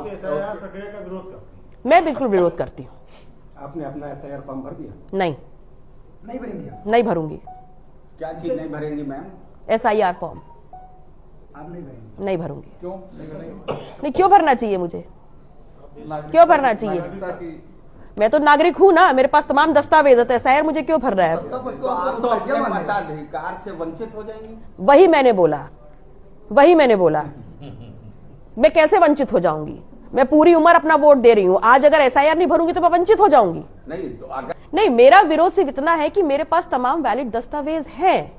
आप एसआईआर प्रक्रिया का विरोध करते हैं? मैं बिल्कुल विरोध करती हूँ। आपने अपना एसआईआर फॉर्म भर दिया? नहीं भरेंगे? नहीं भरूंगी। क्या चीज नहीं भरेंगी मैम? एसआईआर फॉर्म आप नहीं भरेंगे? नहीं भरूंगी। क्यों नहीं, क्यों भरना चाहिए मुझे? क्यों भरना चाहिए? मैं तो नागरिक हूँ ना, मेरे पास तमाम दस्तावेज है, तो एसआईआर मुझे क्यों भर रहा है? तो आप तो अपने मताधिकार से वंचित हो जाएंगे। वही मैंने बोला। मैं कैसे वंचित हो जाऊंगी? मैं पूरी उम्र अपना वोट दे रही हूँ, आज अगर एसआईआर नहीं भरूंगी तो मैं वंचित हो जाऊंगी? नहीं तो अगर नहीं, मेरा विरोध सिर्फ इतना है कि मेरे पास तमाम वैलिड दस्तावेज हैं।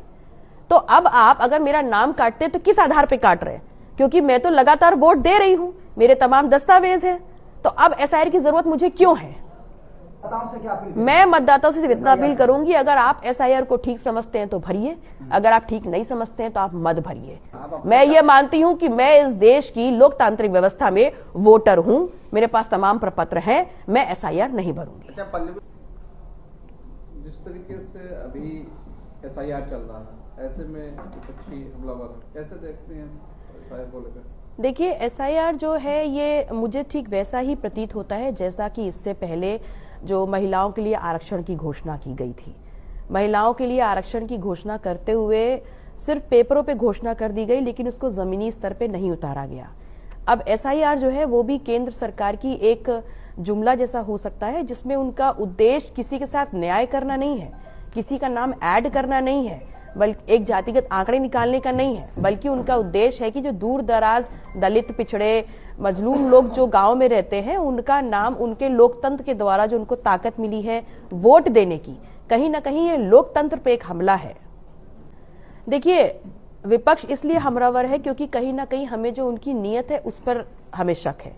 तो अब आप अगर मेरा नाम काटते तो किस आधार पे काट रहे हैं? क्योंकि मैं तो लगातार वोट दे रही हूं, मेरे तमाम दस्तावेज हैं, तो अब एसआईआर की जरूरत मुझे क्यों है? से क्या अपील? मैं मतदाताओं से सिर्फ इतना अपील करूंगी, अगर आप एसआईआर को ठीक समझते हैं तो भरिए, अगर आप ठीक नहीं समझते हैं तो आप मत भरिए। मैं ये मानती हूं कि मैं इस देश की लोकतांत्रिक व्यवस्था में वोटर हूं, मेरे पास तमाम प्रपत्र हैं, मैं एसआईआर नहीं भरूंगी। जिस तरीके से अभी एसआईआर चल रहा है, ऐसे में विपक्षी हमलावर कैसे देखते हैं एसआईआर को लेकर? देखिए, एसआईआर जो है ये मुझे ठीक वैसा ही प्रतीत होता है जैसा कि इससे पहले जो महिलाओं के लिए आरक्षण की घोषणा की गई थी। महिलाओं के लिए आरक्षण की घोषणा करते हुए सिर्फ पेपरों पे घोषणा कर दी गई, लेकिन उसको जमीनी स्तर पे नहीं उतारा गया। अब एसआईआर जो है वो भी केंद्र सरकार की एक जुमला जैसा हो सकता है, जिसमें उनका उद्देश्य किसी के साथ न्याय करना नहीं है, किसी का नाम ऐड करना नहीं है, बल्कि एक जातिगत आंकड़े निकालने का नहीं है, बल्कि उनका उद्देश्य है कि जो दूर दराज दलित, पिछड़े, मजलूम लोग जो गांव में रहते हैं, उनका नाम उनके लोकतंत्र के द्वारा जो उनको ताकत मिली है वोट देने की, कहीं ना कहीं ये लोकतंत्र पे एक हमला है। देखिए, विपक्ष इसलिए हमलावर है क्योंकि कहीं ना कहीं हमें जो उनकी नीयत है उस पर हमें शक है,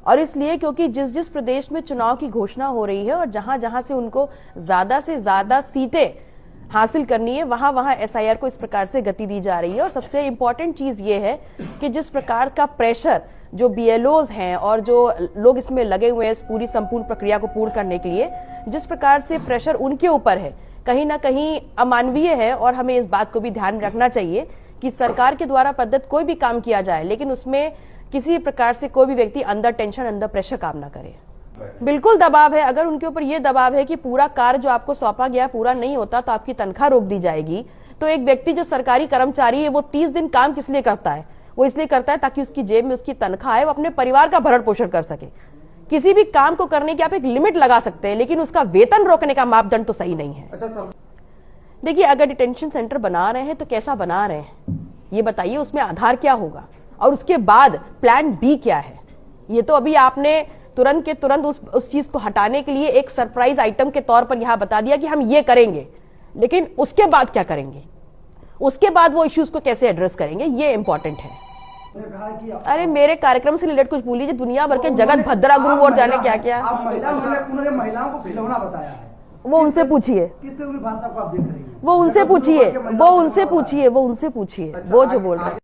और इसलिए क्योंकि जिस जिस प्रदेश में चुनाव की घोषणा हो रही है और जहां जहां से उनको ज्यादा से ज्यादा सीटें हासिल करनी है, वहां वहां एसआईआर को इस प्रकार से गति दी जा रही है। और सबसे इंपॉर्टेंट चीज ये है कि जिस प्रकार का प्रेशर जो बीएलओज हैं और जो लोग इसमें लगे हुए हैं इस पूरी संपूर्ण प्रक्रिया को पूर्ण करने के लिए, जिस प्रकार से प्रेशर उनके ऊपर है, कहीं ना कहीं अमानवीय है। और हमें इस बात को भी ध्यान में रखना चाहिए कि सरकार के द्वारा प्रदत्त कोई भी काम किया जाए, लेकिन उसमें किसी प्रकार से कोई भी व्यक्ति अंडर टेंशन, अंडर प्रेशर काम ना करे। बिल्कुल दबाव है। अगर उनके ऊपर यह दबाव है कि पूरा कार्य जो आपको सौंपा गया पूरा नहीं होता तो आपकी तनख्वाह रोक दी जाएगी, तो एक व्यक्ति जो सरकारी कर्मचारी है वो 30 दिन काम किस लिए करता है? वो इसलिए करता है ताकि उसकी जेब में उसकी तनख्वाह है, वो अपने परिवार का भरण पोषण कर सके। किसी भी काम को करने की आप एक लिमिट लगा सकते हैं, लेकिन उसका वेतन रोकने का मापदंड तो सही नहीं है। देखिए, अगर डिटेंशन सेंटर बना रहे हैं तो कैसा बना रहे हैं ये बताइए, उसमें आधार क्या होगा और उसके बाद प्लान बी क्या है? ये तो अभी आपने तुरंत के तुरंत उस चीज को हटाने के लिए एक सरप्राइज आइटम के तौर पर यहां बता दिया कि हम ये करेंगे, लेकिन उसके बाद क्या करेंगे, उसके बाद वो इश्यूज को कैसे एड्रेस करेंगे, ये इंपॉर्टेंट है। अरे मेरे कार्यक्रम से रिलेटेड कुछ भूलिए, दुनिया भर के जगत भद्रा गुरु और जाने क्या क्या। उन्होंने महिलाओं को खिलौना बताया है, वो उनसे पूछिए, किस तरह की भाषा को आप देख रही हैं? वो उनसे पूछिए, वो जो बोल रहे हैं।